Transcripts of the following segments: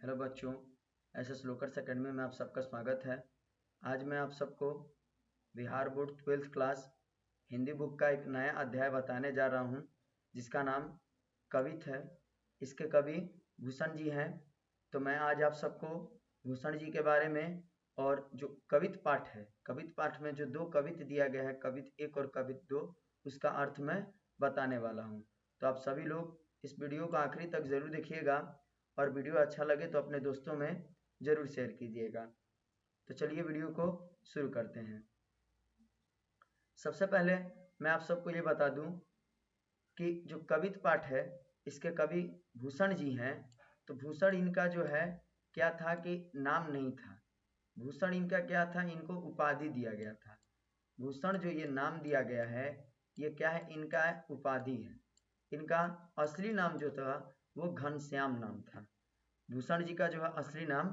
Hello बच्चों, SS लोकर्स academy में आप सबका स्वागत है। आज मैं आप सबको Bihar board 12th class Hindi book का एक नया अध्याय बताने जा रहा हूं, जिसका नाम कवित है। इसके कवि भूषण जी हैं। तो मैं आज आप सबको भूषण जी के बारे में और जो कवित पाठ है, कवित पाठ में जो दो कवित दिया गया है, कवित 1 और कवित 2, उसका अर्थ मैं बताने वाला हूँ। तो आप सभी लोग इस वीडियो को आखिरी तक जरूर देखिएगा और वीडियो अच्छा लगे तो अपने दोस्तों में जरूर शेयर कीजिएगा। तो चलिए वीडियो को शुरू करते हैं। सबसे पहले मैं आप सबको ये बता दूं कि जो कवित पाठ है इसके कवि भूषण जी हैं। तो भूषण इनका जो है क्या था कि नाम नहीं था। भूषण इनका क्या था, इनको उपाधि दिया गया था। भूषण जो ये नाम दिया गया है ये क्या है, इनका उपाधि है। इनका असली नाम जो था वो घनश्याम नाम था। भूषण जी का जो है असली नाम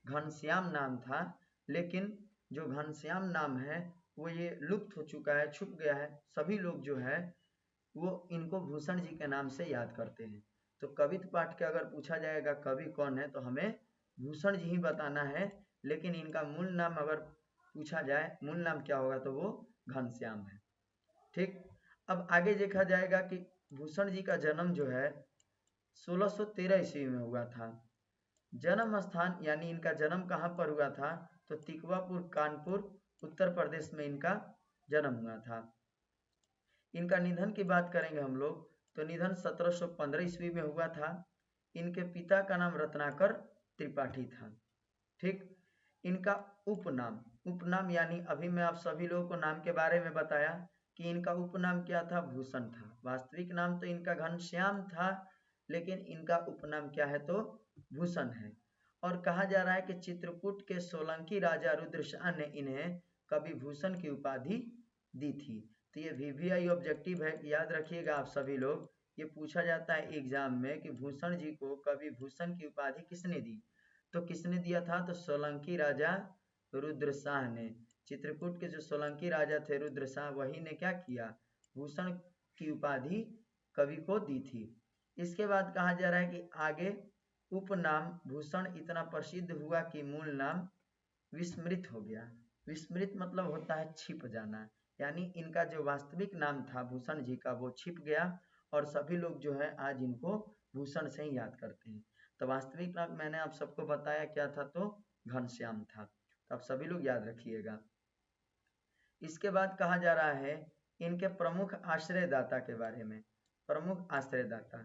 घनश्याम नाम था, लेकिन जो घनश्याम नाम है वो ये लुप्त हो चुका है, छुप गया है। सभी लोग जो है वो इनको भूषण जी के नाम से याद करते हैं। तो कवित पाठ के अगर पूछा जाएगा कवि कौन है तो हमें भूषण जी ही बताना है, लेकिन इनका मूल नाम अगर पूछा जाए मूल नाम क्या होगा तो वो घनश्याम है। ठीक, अब आगे देखा जाएगा कि भूषण जी का जन्म जो है 1613 ईस्वी में हुआ था। जन्म स्थान यानी इनका जन्म कहाँ पर हुआ था तो तिकवापुर, कानपुर, उत्तर प्रदेश में इनका जन्म हुआ था। इनका निधन की बात करेंगे हम लोग तो निधन 1715 ईस्वी में हुआ था। इनके पिता का नाम रत्नाकर त्रिपाठी था। ठीक, इनका उपनाम यानी अभी मैं आप सभी लोगों को नाम के बारे में बताया कि इनका उपनाम क्या था, भूषण था। वास्तविक नाम तो इनका घनश्याम था, लेकिन इनका उपनाम क्या है तो भूषण है। और कहा जा रहा है कि चित्रकूट के सोलंकी राजा रुद्रशाह ने इन्हें कवि भूषण की उपाधि दी थी। तो ये वीवीआई ऑब्जेक्टिव है, याद रखिएगा आप सभी लोग। ये पूछा जाता है एग्जाम में कि भूषण जी को कवि भूषण की उपाधि किसने दी। तो किसने दिया था तो सोलंकी राजा रुद्रशाह ने। चित्रकूट के जो सोलंकी राजा थे रुद्रशाह, वही ने क्या किया, भूषण की उपाधि कवि को दी थी। इसके बाद कहा जा रहा है कि आगे उपनाम भूषण इतना प्रसिद्ध हुआ कि मूल नाम विस्मृत हो गया। विस्मृत मतलब होता है छिप जाना, यानी इनका जो वास्तविक नाम था भूषण जी का वो छिप गया और सभी लोग जो है आज इनको भूषण से ही याद करते हैं। तो वास्तविक नाम मैंने आप सबको बताया क्या था तो घनश्याम था। तो आप सभी लोग याद रखिएगा। इसके बाद कहा जा रहा है इनके प्रमुख आश्रयदाता के बारे में। प्रमुख आश्रयदाता,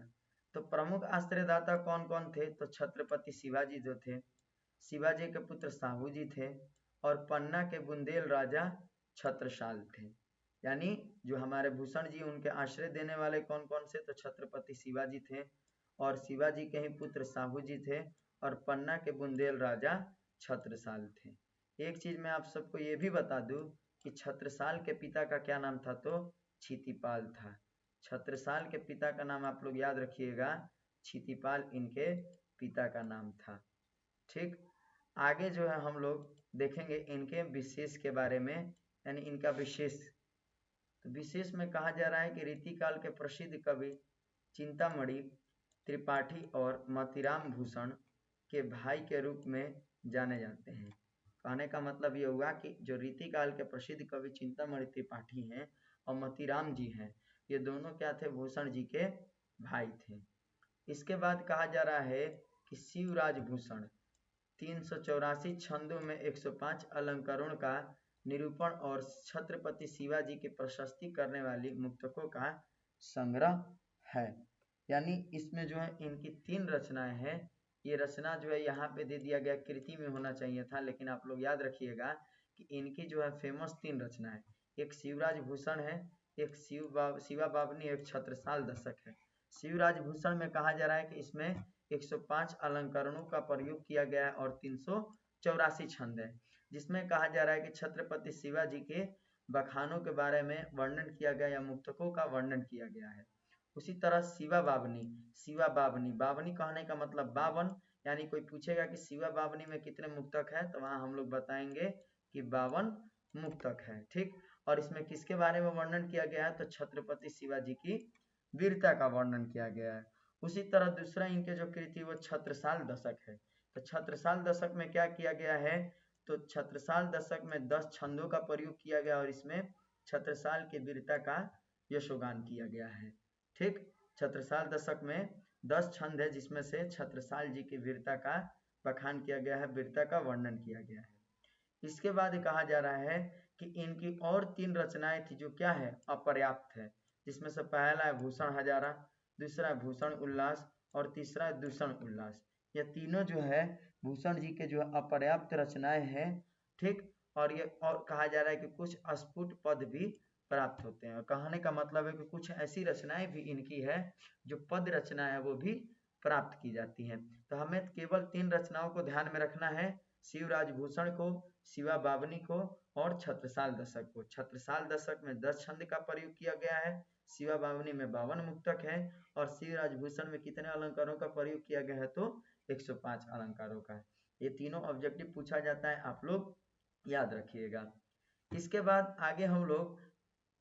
तो प्रमुख आश्रयदाता कौन कौन थे तो छत्रपति शिवाजी जो थे, शिवाजी के पुत्र साहू जी थे, और पन्ना के बुंदेल राजा छत्रसाल थे। यानी जो हमारे भूषण जी उनके आश्रय देने वाले कौन कौन से तो छत्रपति शिवाजी थे, और शिवाजी के ही पुत्र साहू जी थे, और पन्ना के बुंदेल राजा छत्रसाल थे। एक चीज मैं आप सबको ये भी बता दूं कि छत्रसाल के पिता का क्या नाम था तो क्षितिपाल था। छत्रसाल के पिता का नाम आप लोग याद रखिएगा, क्षितिपाल इनके पिता का नाम था। ठीक, आगे जो है हम लोग देखेंगे इनके विशेष के बारे में, यानी इनका विशेष। तो विशेष में कहा जा रहा है कि रीतिकाल के प्रसिद्ध कवि चिंतामणि त्रिपाठी और मोतीराम भूषण के भाई के रूप में जाने जाते हैं। कहने का मतलब ये हुआ कि जो रीतिकाल के प्रसिद्ध कवि चिंतामणि त्रिपाठी हैं और मोतीराम जी हैं, ये दोनों क्या थे, भूषण जी के भाई थे। इसके बाद कहा जा रहा है कि शिवराज भूषण 384 छंदों में 105 अलंकरणों का निरूपण और छत्रपति शिवाजी की प्रशस्ति करने वाली मुक्तकों का संग्रह है। यानी इसमें जो है इनकी 3 रचनाएं हैं। ये रचना जो है यहाँ पे दे दिया गया, कृति में होना चाहिए था, लेकिन आप लोग याद रखिएगा कि इनकी जो है फेमस 3 रचनाएं, एक शिवराज भूषण है, एक शिवा बावनी, एक छत्रसाल दशक है। शिवराज भूषण में कहा जा रहा है कि इसमें 105 अलंकरणों का प्रयोग किया गया है और 384 छंद है, जिसमें कहा जा रहा है कि छत्रपति शिवाजी के बखानों के बारे में वर्णन किया गया या मुक्तकों का वर्णन किया गया है। उसी तरह शिवा बावनी, बावनी कहने का मतलब 52, यानी कोई पूछेगा कि शिवा बावनी में कितने मुक्तक है तो वहां हम लोग बताएंगे कि 52 मुक्तक है। ठीक, और इसमें किसके बारे में वर्णन किया गया है तो छत्रपति शिवाजी की वीरता का वर्णन किया गया है। उसी तरह दूसरा इनके जो कृति वो छत्रसाल दशक है। तो छत्रसाल दशक में क्या किया गया है, तो छत्रसाल दशक में 10 छंदों का प्रयोग किया गया और इसमें छत्रसाल के वीरता का यशोगान किया गया है। ठीक, छत्रसाल दशक में 10 छंद है जिसमें से छत्रसाल जी की वीरता का बखान किया गया है, वीरता का वर्णन किया गया है। इसके बाद कहा जा रहा है कि इनकी और 3 रचनाएं थी जो क्या है, अपर्याप्त है, जिसमें से पहला है भूषण हजारा, दूसरा है भूषण उल्लास और तीसरा है दूषण उल्लास। ये तीनों जो है भूषण जी के जो अपर्याप्त रचनाएं हैं। ठीक, और ये और कहा जा रहा है कि कुछ अस्फुट पद भी प्राप्त होते हैं, और कहने का मतलब है कि कुछ ऐसी रचनाएं भी इनकी है जो पद रचना है वो भी प्राप्त की जाती हैं। तो हमें केवल 3 रचनाओं को ध्यान में रखना है, शिवराज भूषण को, शिवा बावनी को और छत्रसाल दशक को। छत्रसाल दशक में 10 छंद का प्रयोग किया गया है, शिवा बावनी में 52 मुक्तक है और शिवराज भूषण में कितने अलंकारों का प्रयोग किया गया है, तो 105 अलंकारों का। ये तीनों ऑब्जेक्टिव पूछा जाता है, आप लोग याद रखिएगा। इसके बाद आगे हम लोग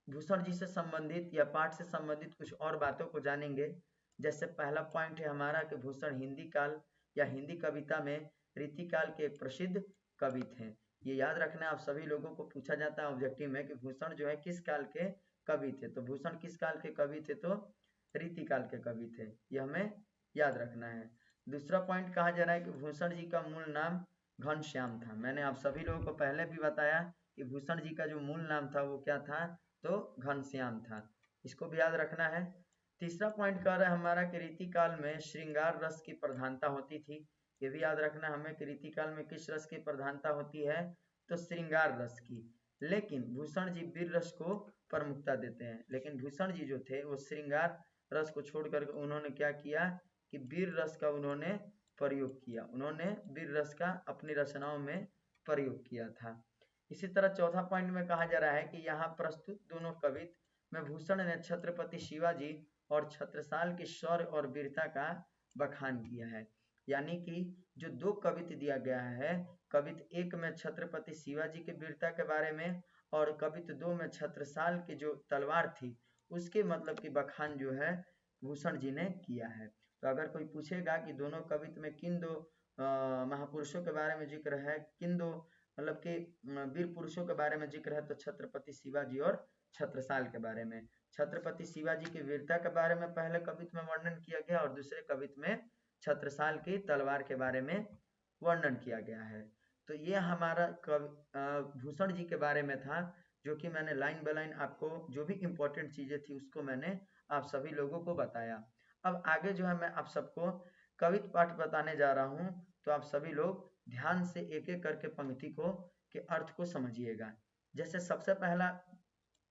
भूषण जी से संबंधित या पाठ से संबंधित कुछ और बातों को जानेंगे। जैसे पहला पॉइंट है हमारा कि भूषण हिंदी काल या हिंदी कविता में रीतिकाल के एक प्रसिद्ध कवि थे। ये याद रखना, आप सभी लोगों को पूछा जाता है ऑब्जेक्टिव में कि भूषण जो है किस काल के कवि थे, तो भूषण किस काल के कवि थे, तो रीतिकाल के कवि थे, ये हमें याद रखना है। दूसरा पॉइंट कहा जा रहा है कि भूषण जी का मूल नाम घनश्याम था। मैंने आप सभी लोगों को पहले भी बताया कि भूषण जी का जो मूल नाम था वो क्या था, तो घनश्याम था, इसको भी याद रखना है। तीसरा पॉइंट कह रहा है हमारा कि रीतिकाल में श्रृंगार रस की प्रधानता होती थी। ये भी याद रखना हमें कि रीतिकाल में किस रस की प्रधानता होती है, तो श्रृंगार रस की। लेकिन भूषण जी वीर रस को प्रमुखता देते हैं, लेकिन भूषण जी जो थे वो श्रृंगार रस को छोड़कर उन्होंने क्या किया कि वीर रस का उन्होंने प्रयोग किया, उन्होंने वीर रस का अपनी रचनाओं में प्रयोग किया था। इसी तरह चौथा पॉइंट में कहा जा रहा है कि यहाँ प्रस्तुत दोनों कवित में भूषण ने छत्रपति शिवाजी और छत्रसाल की शौर्य और वीरता का बखान किया है। यानी कि जो 2 कवित दिया गया है, कवित 1 में छत्रपति शिवाजी के वीरता के बारे में और कवित 2 में छत्रसाल की जो तलवार थी उसके मतलब की बखान जो है भूषण जी ने किया है। तो अगर कोई पूछेगा कि दोनों कवित में किन 2 महापुरुषों के बारे में जिक्र है, किन 2 मतलब कि वीर पुरुषों के बारे में जिक्र है, तो छत्रपति शिवाजी और छत्रसाल के बारे में। छत्रपति शिवाजी की वीरता के बारे में पहले कवित में वर्णन किया गया और दूसरे कवित में छत्रसाल की तलवार के बारे में वर्णन किया गया है। तो ये हमारा भूषण जी के बारे में था, जो कि मैंने लाइन बाय लाइन आपको जो भी इम्पोर्टेंट चीजें थी उसको मैंने आप सभी लोगों को बताया। अब आगे जो है मैं आप सबको कवित पाठ बताने जा रहा हूँ, तो आप सभी लोग ध्यान से एक एक करके पंक्ति को के अर्थ को समझिएगा। जैसे सबसे पहला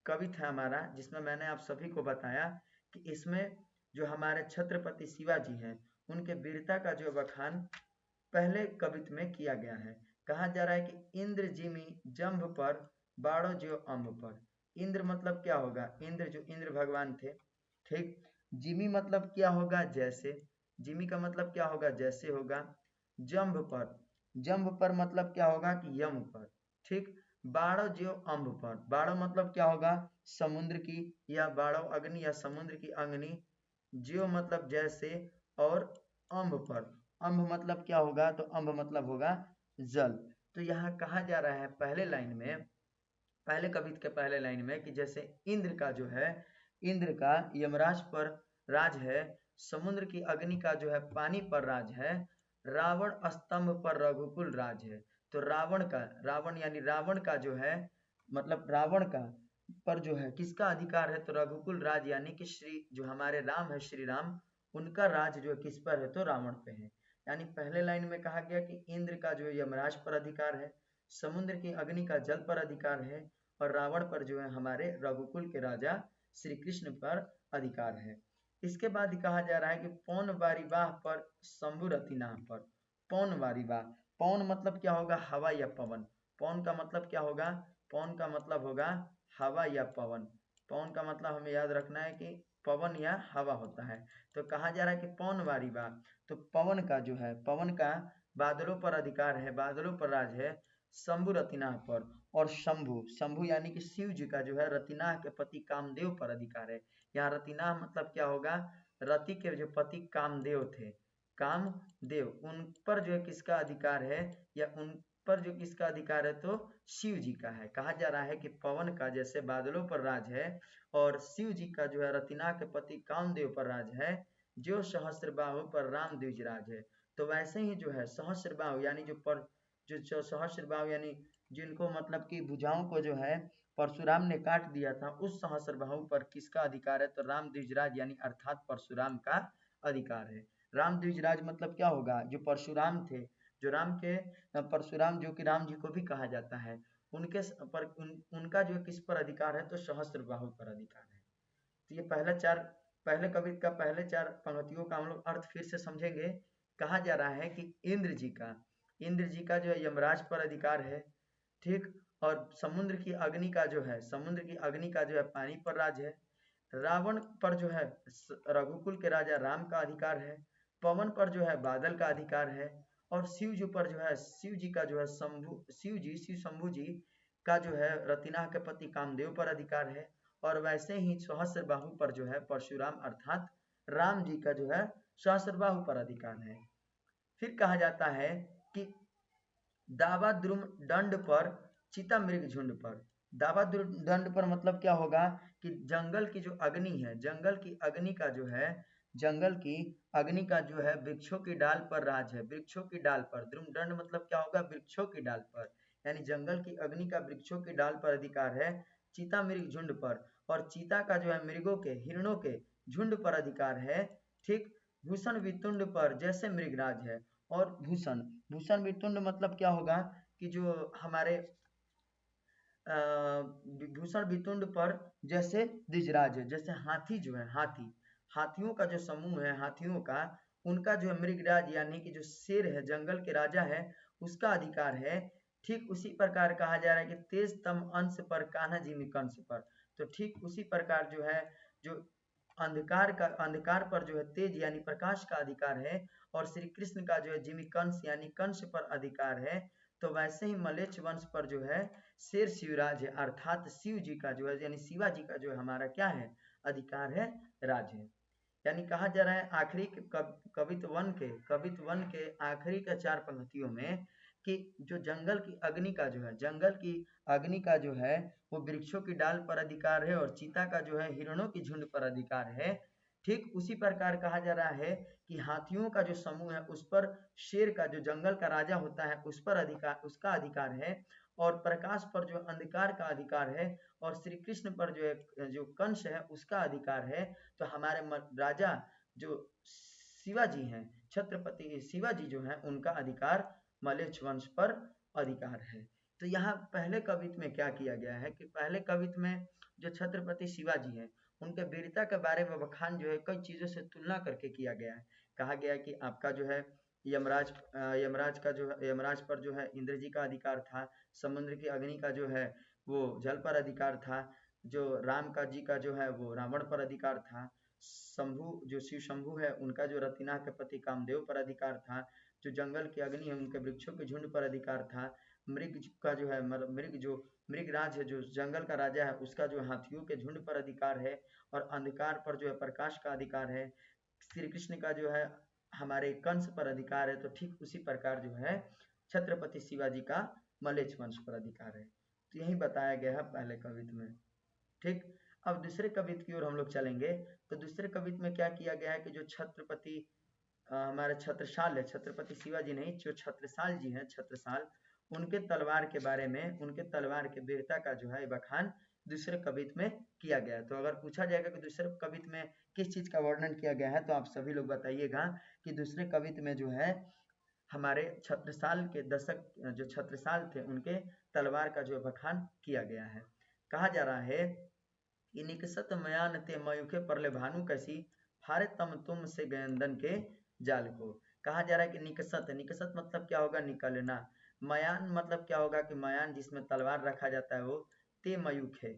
कवित है हमारा, जिसमें मैंने आप सभी को बताया कि इसमें जो हमारे छत्रपति शिवाजी हैं उनके वीरता का जो बखान पहले कवित में किया गया है। कहा जा रहा है कि इंद्र जिमी जंभ पर बाड़ो जो अम्ब पर। इंद्र मतलब क्या होगा, इंद्र जो इंद्र भगवान थे। ठीक, जिमी मतलब क्या होगा, जैसे, जिमी का मतलब क्या होगा, जैसे होगा। जंभ पर, जंभ पर मतलब क्या होगा कि यम पर। ठीक, बाड़ो जो अम्ब पर, बाड़ो मतलब क्या होगा, समुद्र की, या बाड़ो अग्नि या समुद्र की अग्नि। ज्यो मतलब जैसे, और अम्ब पर, अम्ब मतलब क्या होगा, तो अम्ब मतलब होगा जल। तो यहाँ कहा जा रहा है पहले लाइन में, पहले कवित के पहले लाइन में कि जैसे इंद्र का जो है, इंद्र का यमराज पर राज है, समुद्र की अग्नि का जो है पानी पर राज है, रावण स्तंभ पर रघुकुल राज है। तो रावण का, रावण यानी रावण का जो है मतलब रावण का पर जो है किसका अधिकार है, तो रघुकुल राज यानी कि श्री जो हमारे राम है, श्री राम, उनका राज जो है किस पर है, तो रावण पे है। यानी पहले लाइन में कहा गया कि इंद्र का जो यमराज पर अधिकार है, समुद्र की अग्नि का जल पर अधिकार है, और रावण पर जो है हमारे रघुकुल के राजा श्री कृष्ण पर अधिकार है। इसके बाद कहा जा रहा है कि पौन वारीवाह पर शंभु रतिनाह पर। पौन वारीवाह, पौन मतलब क्या होगा, हवा या पवन। पौन का मतलब क्या होगा, पौन का मतलब होगा हवा या पवन। पौन का मतलब हमें याद रखना है कि पवन या हवा होता है। तो कहा जा रहा है कि पौन वारीवाह, तो पवन का जो है, पवन का बादलों पर अधिकार है, बादलों पर राज है, शंभु रतिनाह पर। और शंभु, शंभु यानी कि शिव जी का जो है रतिनाह के पति कामदेव पर अधिकार है। यहाँ रतिनाह मतलब क्या होगा, रति के जो पति कामदेव थे, कामदेव, उन पर जो है किसका अधिकार है, या उन पर जो किसका अधिकार है, तो शिव जी का है। कहा जा रहा है कि पवन का जैसे बादलों पर राज है और शिव जी का जो है रतिना के पति कामदेव पर राज है, जो सहस्त्रबाहु पर राम द्विजराज है। तो वैसे ही जो है सहस्त्रबाहु यानी जो सहस्त्रबाहु यानी जिनको मतलब कि भुजाओं को जो है परशुराम ने काट दिया था, उस सहस्त्रबाहु पर किसका अधिकार है, तो राम द्विजराज यानी अर्थात परशुराम का अधिकार है। राम द्विजराज मतलब क्या होगा, जो परशुराम थे, जो राम के परशुराम जो कि राम जी को भी कहा जाता है, उनके पर उनका जो किस पर अधिकार है, तो सहस्त्रबाहु पर अधिकार है। तो ये पहले कवि का पहले 4 पंक्तियों का हम लोग अर्थ फिर से समझेंगे। कहा जा रहा है कि इंद्र जी का जो है यमराज पर अधिकार है, ठीक। और समुद्र की अग्नि का जो है पानी पर राज है। रावण पर जो है रघुकुल के राजा राम का अधिकार है। पवन पर जो है बादल का अधिकार है। और शिव जी पर जो है शिव जी का जो है शिव शंभु जी का जो है रतिना के पति कामदेव पर अधिकार है। और वैसे ही सहस्त्रबाहु पर जो है परशुराम अर्थात राम जी का जो है सहस्त्रबाहु पर अधिकार है। फिर कहा जाता है कि दावा द्रुम दंड पर चिता मृग झुंड पर। दावा दंड पर मतलब क्या होगा कि जंगल की जो अग्नि है, जंगल की अग्नि का जो है वृक्षों की डाल पर राज है, वृक्षों की डाल पर। द्रुम दंड मतलब क्या होगा, वृक्षों की डाल पर, यानी जंगल की अग्नि का वृक्षों की डाल पर अधिकार है। चीता मृग झुंड पर, और चीता का जो है मृगों के हिरणों के झुंड पर अधिकार है, ठीक। भूषण वितुंड पर जैसे मृगराज है। और भूषण वितुंड मतलब क्या होगा कि जो हमारे भूषण वितुंड पर जैसे द्विजराज है, जैसे हाथी जो है, हाथियों का जो समूह है, हाथियों का उनका जो है मृगराज यानी कि जो शेर है, जंगल के राजा है, उसका अधिकार है। ठीक उसी प्रकार कहा जा रहा है कि तेज तम अंश पर कान्हा जिमी कंस पर। तो ठीक उसी प्रकार जो है जो अंधकार पर जो है तेज यानी प्रकाश का अधिकार है, और श्री कृष्ण का जो है जिमी कंस यानी कंस पर अधिकार है। तो वैसे ही मलेच्छ वंश पर जो है शेर शिवराज है, अर्थात शिव जी का जो है यानी शिवा जी का जो है हमारा क्या है, अधिकार है, राज है। यानी कहा जा रहा है आखिरी कवित्व वन के आखिरी के 4 पंक्तियों में कि जो जंगल की अग्नि का जो है वो वृक्षों की डाल पर अधिकार है, और चीता का जो है हिरणों की झुंड पर अधिकार है। ठीक उसी प्रकार कहा जा रहा है कि हाथियों का जो समूह है उस पर शेर का जो जंगल का राजा होता है उसका अधिकार है। और प्रकाश पर जो अंधकार का अधिकार है, और श्री कृष्ण पर जो कंस है उसका अधिकार है। तो हमारे राजा जो शिवाजी हैं, छत्रपति शिवाजी जो हैं, उनका अधिकार मलेच्छ वंश पर अधिकार है। तो यहाँ पहले कवित्व में क्या किया गया है कि पहले कवित्व में जो छत्रपति शिवाजी हैं उनके वीरता के बारे में बखान जो है कई चीजों से तुलना करके किया गया है। कहा गया है कि आपका जो है यमराज पर जो है इंद्र जी का अधिकार था, समुद्र की अग्नि का जो है वो जल पर अधिकार था, जो राम का जी का जो है वो रावण पर अधिकार था, शिव शंभु है उनका जो रतिना के पति कामदेव पर अधिकार था, जो जंगल की अग्नि है उनके वृक्षों के झुंड पर अधिकार था, मृग का जो है मृगराज है जो जंगल का राजा है उसका जो हाथियों के झुंड पर अधिकार है, और अंधकार पर जो है प्रकाश का अधिकार है, श्री कृष्ण का जो है हमारे कंस पर अधिकार है। तो ठीक उसी प्रकार जो है छत्रपति शिवाजी का मलेच्छ वंश पर अधिकार है। तो यही बताया गया है पहले कवित्व में, ठीक। अब दूसरे कवित्व की ओर हम लोग चलेंगे। तो दूसरे कवित्व में क्या किया गया है कि जो छत्रपति हमारे छत्रसाल है, छत्रपति शिवाजी नहीं, जो छत्रसाल जी हैं, उनके तलवार के बारे में, उनके तलवार के वीरता का जो है बखान दूसरे कवित्व में किया गया है। तो अगर पूछा जाएगा कि दूसरे कवित्व में किस चीज का वर्णन किया गया है, तो आप सभी लोग बताइएगा कि दूसरे कवित्व में जो है हमारे छत्रसाल के दशक जो छत्रसाल थे उनके तलवार का जो बखान किया गया है। कहा जा रहा है कि निकसत मयान ते मयूखे परले भानु कैसी, फारे तम तुम से गयंदन के जाल को। कहा जा रहा है कि निकसत मतलब क्या होगा, निकलना। मयान मतलब क्या होगा कि मयान जिसमें तलवार रखा जाता है वो, ते मयूखे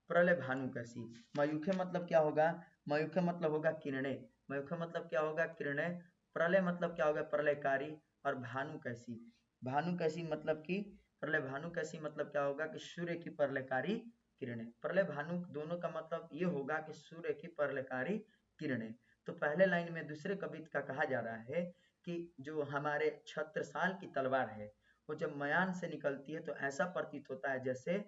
प्रलय भानु कैसी। मयूखे मतलब क्या होगा, मयूखे मतलब होगा किरणें, मयूखे मतलब क्या होगा, किरणें। प्रलय मतलब क्या होगा, प्रलयकारी। और भानु कैसी मतलब कि भानु कैसी मतलब क्या होगा कि सूर्य की प्रलयकारी किरणें। प्रलय भानु दोनों का मतलब ये होगा कि सूर्य की प्रलयकारी किरणें। तो पहले लाइन में दूसरे कवित्व का कहा जा रहा है कि जो हमारे छत्रसाल की तलवार है वो जब मयान से निकलती है तो ऐसा प्रतीत होता है जैसे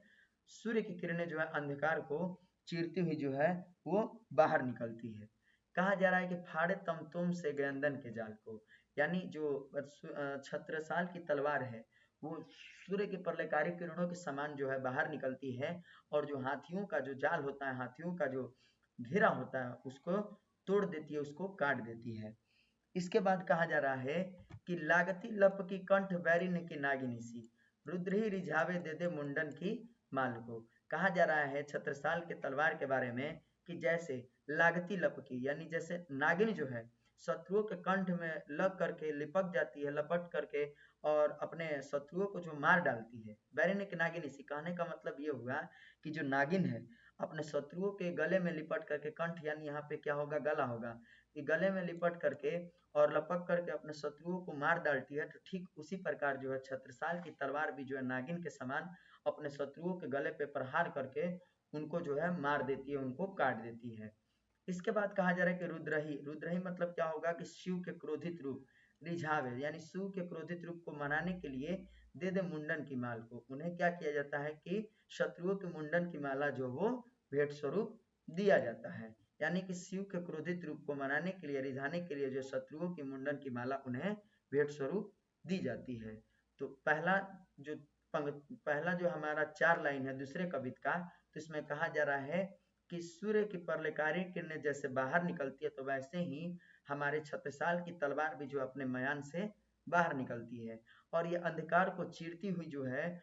सूर्य की किरणें जो है अंधकार को चीरती हुई जो है वो बाहर निकलती है। कहा जा रहा है कि फाड़े तमतुम से गयंदन के जाल को, यानी जो छत्रसाल की तलवार है वो सूर्य की प्रलयकारी किरणों के समान जो है बाहर निकलती है और जो हाथियों का जो जाल होता है, हाथियों का जो घेरा होता है उसको तोड़ देती है, उसको काट देती है। इसके बाद कहा जा रहा है कि लागती लप की कंठ बैरिन की नागिनी सी, रुद्र ही रिझावे दे दे मुंडन की माल को। कहा जा रहा है छत्रसाल के तलवार के बारे में कि जैसे लागती लप की, यानी जैसे नागिन जो है शत्रुओं के कंठ में लग करके लिपक जाती है, लपट करके और अपने शत्रुओं को जो मार डालती है। बैरिन की नागिन, इसी कहने का मतलब ये हुआ कि जो नागिन है अपने शत्रुओं के गले में लिपट करके, कंठ यानी यहाँ पे क्या होगा, गला होगा, कि गले में लिपट करके और लपक करके अपने शत्रुओं को मार डालती है। तो ठीक उसी प्रकार जो है छत्रसाल की तलवार भी जो है नागिन के समान अपने शत्रुओं के गले पे प्रहार करके उनको जो है मार देती है, उनको काट देती है। इसके बाद कहा जा रहा है कि रुद्रही, रुद्रही मतलब क्या होगा कि शिव के क्रोधित रूप, रिझावे यानी शिव के क्रोधित रूप को मनाने के लिए दे दे मुंडन की माल को। उन्हें क्या किया जाता है कि शत्रुओं के मुंडन की माला जो वो भेंट स्वरूप दिया जाता है, यानी कि शिव के क्रोधित रूप को मनाने के लिए, रिझाने के लिए जो शत्रुओं की मुंडन की माला उन्हें भेंट स्वरूप दी जाती है। तो पहला जो हमारा 4 लाइन है दूसरे कवित का, तो इसमें कहा जा रहा है कि सूर्य की प्रलयकारी किरणें जैसे बाहर निकलती है तो वैसे ही हमारे छत्रसाल की तलवार भी जो अपने मयान से बाहर निकलती है और ये अंधकार को चीरती हुई जो है,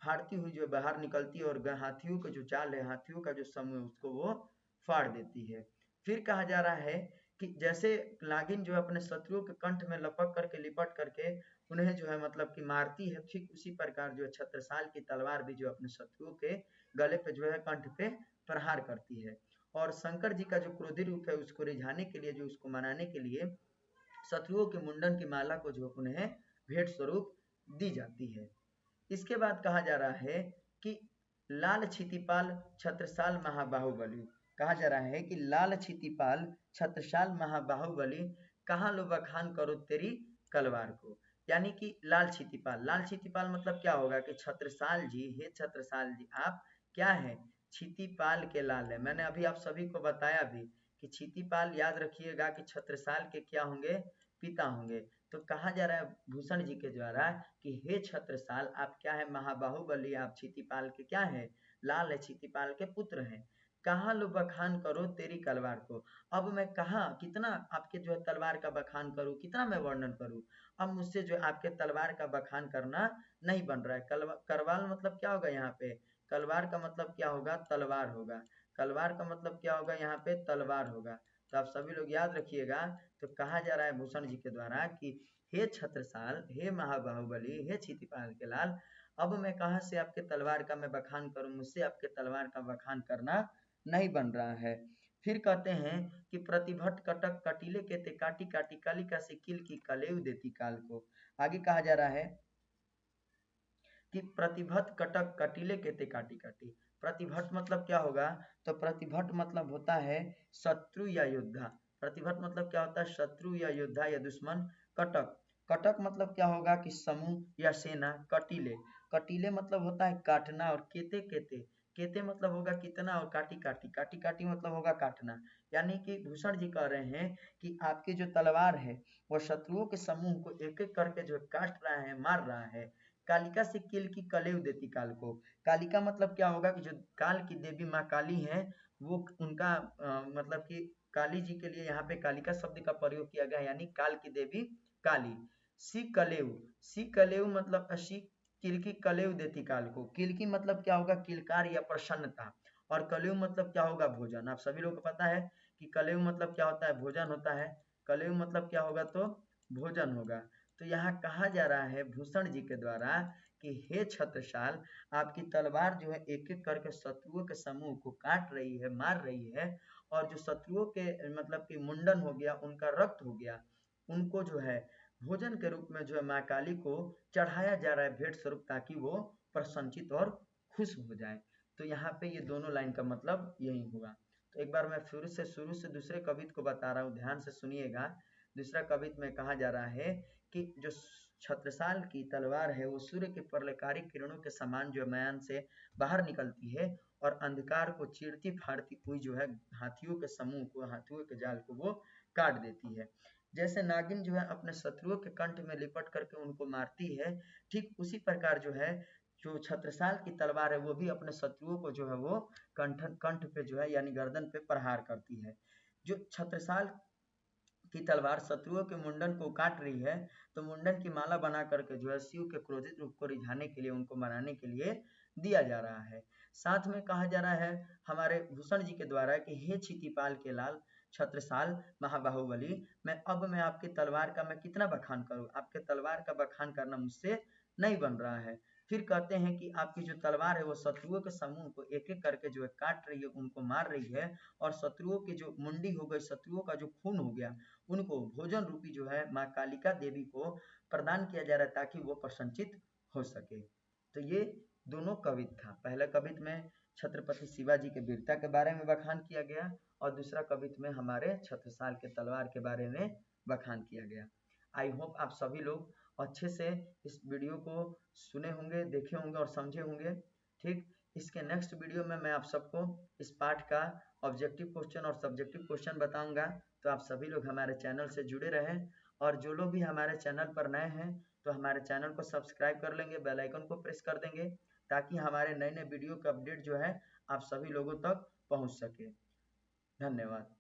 फाड़ती हुई जो बाहर निकलती है और हाथियों का जो चाल है, हाथियों का जो समूह है उसको वो फाड़ देती है। फिर कहा जा रहा है कि जैसे नागिन जो है अपने शत्रुओं के कंठ में लपक करके, लिपट करके उन्हें जो है मतलब कि मारती है, ठीक उसी प्रकार जो है छत्रसाल की तलवार भी जो अपने शत्रुओं के गले पे जो है, कंठ पे प्रहार करती है। और शंकर जी का जो क्रोधी रूप है उसको रिझाने के लिए, जो उसको मनाने के लिए शत्रुओं के मुंडन की माला को जो उन्हें भेंट स्वरूप दी जाती है। इसके बाद कहा जा रहा है कि लाल क्षितिपाल छत्रसाल महाबाहुबली, कहा जा रहा है कि लाल क्षितिपाल छत्रसाल महाबाहुबली, कहाँ लो बखान करो तेरी कलवार को। यानी कि लाल क्षितिपाल, लाल क्षितिपाल मतलब क्या होगा कि छत्रसाल जी, हे छत्रसाल जी आप क्या है, क्षितिपाल के लाल है। मैंने अभी आप सभी को बताया भी कि क्षितिपाल याद रखिएगा कि छत्रसाल के क्या होंगे, पिता होंगे। तो कहा जा रहा है भूषण जी के द्वारा कि हे छत्रसाल आप क्या है, महाबाहुबली आप क्षितिपाल के क्या है, लाल है, क्षितिपाल के पुत्र हैं। कहाँ लो बखान करो तेरी तलवार को। अब मैं कहाँ कितना आपके जो है तलवार का बखान करूं, कितना मैं वर्णन करूं। अब मुझसे जो है आपके तलवार का बखान करना नहीं बन रहा है। करवाल मतलब क्या होगा यहाँ पे, कलवार का मतलब क्या होगा, तलवार होगा। कलवार का मतलब क्या होगा, यहाँ पे तलवार होगा। तो आप सभी लोग याद रखिएगा। तो कहा जा रहा है भूषण जी के द्वारा कि हे छत्रसाल, हे महाबाहुबली, हे क्षितिपाल के लाल, अब मैं कहाँ से आपके तलवार का मैं बखान करूं, मुझसे आपके तलवार का बखान करना नहीं बन रहा है। फिर कहते हैं कि प्रतिभट कटक कटीले केते काटी काटी कालिका से किल की कलेव देती काल को। आगे कहा जा रहा है कि प्रतिभट कटक कटीले केते काटी काटी। प्रतिभट मतलब क्या होगा, तो प्रतिभट मतलब होता है शत्रु या योद्धा। प्रतिभट मतलब क्या होता है, शत्रु या योद्धा या दुश्मन। कटक, कटक मतलब क्या होगा कि समूह या सेना। कटीले, कटीले मतलब होता है काटना। और केते केते, केते मतलब होगा कितना। और काटी काटी, काटी काटी मतलब होगा काटना। यानी कि भूषण जी कह रहे हैं कि आपकी जो तलवार है वह शत्रुओं के समूह को एक एक करके जो काट रहा है, मार रहा है। कालिका से किल की कलेव देती काल को। कालिका मतलब क्या होगा कि जो काल की देवी माँ काली है वो उनका मतलब कि काली जी के लिए यहाँ पे कालिका शब्द का प्रयोग किया गया है, यानी काल की देवी काली। सी कलेव, सी कलेव मतलब सी किल की कलेव देती काल को। किल की मतलब क्या होगा, किलकार या प्रसन्नता। और कलेव मतलब क्या होगा, भोजन। आप सभी लोग को पता है कि कलेव मतलब क्या होता है, भोजन होता है। कलेव मतलब क्या होगा, तो भोजन होगा। तो यहाँ कहा जा रहा है भूषण जी के द्वारा कि हे छत्रसाल, आपकी तलवार जो है एक एक करके शत्रुओं के समूह को काट रही है, मार रही है। और जो शत्रुओं के मतलब कि मुंडन हो गया, उनका रक्त हो गया, उनको जो है भोजन के रूप में जो है माँ काली को चढ़ाया जा रहा है भेंट स्वरूप, ताकि वो प्रसन्नचित और खुश हो जाए। तो यहाँ पे ये दोनों लाइन का मतलब यही हुआ। तो एक बार मैं फिर से शुरू से दूसरे कवित को बता रहा हूँ, ध्यान से सुनिएगा। दूसरा कवित में कहा जा रहा है कि जो छत्रसाल की तलवार है वो सूर्य के प्रलयकारी किरणों के समान जो मैदान से बाहर निकलती है और अंधकार को चीरती फाड़ती हुई जो है हाथियों के समूह को, हाथियों के जाल को वो काट देती है। जैसे नागिन जो है अपने शत्रुओं के कंठ में लिपट करके उनको मारती है, ठीक उसी प्रकार जो है जो छत्रसाल की तलवार है वो भी अपने शत्रुओं को जो है वो कंठ पे जो है यानी गर्दन पे प्रहार करती है। जो छत्रसाल की तलवार शत्रुओं के मुंडन को काट रही है, तो मुंडन की माला बना करके जो है शिव के क्रोधित रूप को रिझाने के लिए, उनको मनाने के लिए दिया जा रहा है। साथ में कहा जा रहा है हमारे भूषण जी के द्वारा कि हे क्षितिपाल के लाल छत्रसाल महाबाहुबली, मैं आपकी तलवार का मैं कितना बखान करूं, आपके तलवार का बखान करना मुझसे नहीं बन रहा है। फिर कहते हैं कि आपकी जो तलवार है वो शत्रुओं के समूह को एक एक करके जो है काट रही है, उनको मार रही है, और शत्रुओं की जो मुंडी हो गई, शत्रुओं का जो खून हो गया, उनको भोजन रूपी जो है माँ कालिका देवी को प्रदान किया जा रहा है ताकि वो प्रसन्नचित हो सके। तो ये दोनों कवित था। पहला कवित में छत्रपति शिवाजी के वीरता के बारे में बखान किया गया और दूसरा कवित में हमारे छत्रसाल के तलवार के बारे में बखान किया गया। आई होप आप सभी लोग अच्छे से इस वीडियो को सुने होंगे, देखे होंगे और समझे होंगे। ठीक, इसके नेक्स्ट वीडियो में मैं आप सबको इस पाठ का ऑब्जेक्टिव क्वेश्चन और सब्जेक्टिव क्वेश्चन बताऊंगा। तो आप सभी लोग हमारे चैनल से जुड़े रहें, और जो लोग भी हमारे चैनल पर नए हैं तो हमारे चैनल को सब्सक्राइब कर लेंगे, बेल आइकन को प्रेस कर देंगे, ताकि हमारे नए नए वीडियो का अपडेट जो है आप सभी लोगों तक पहुंच सके। धन्यवाद।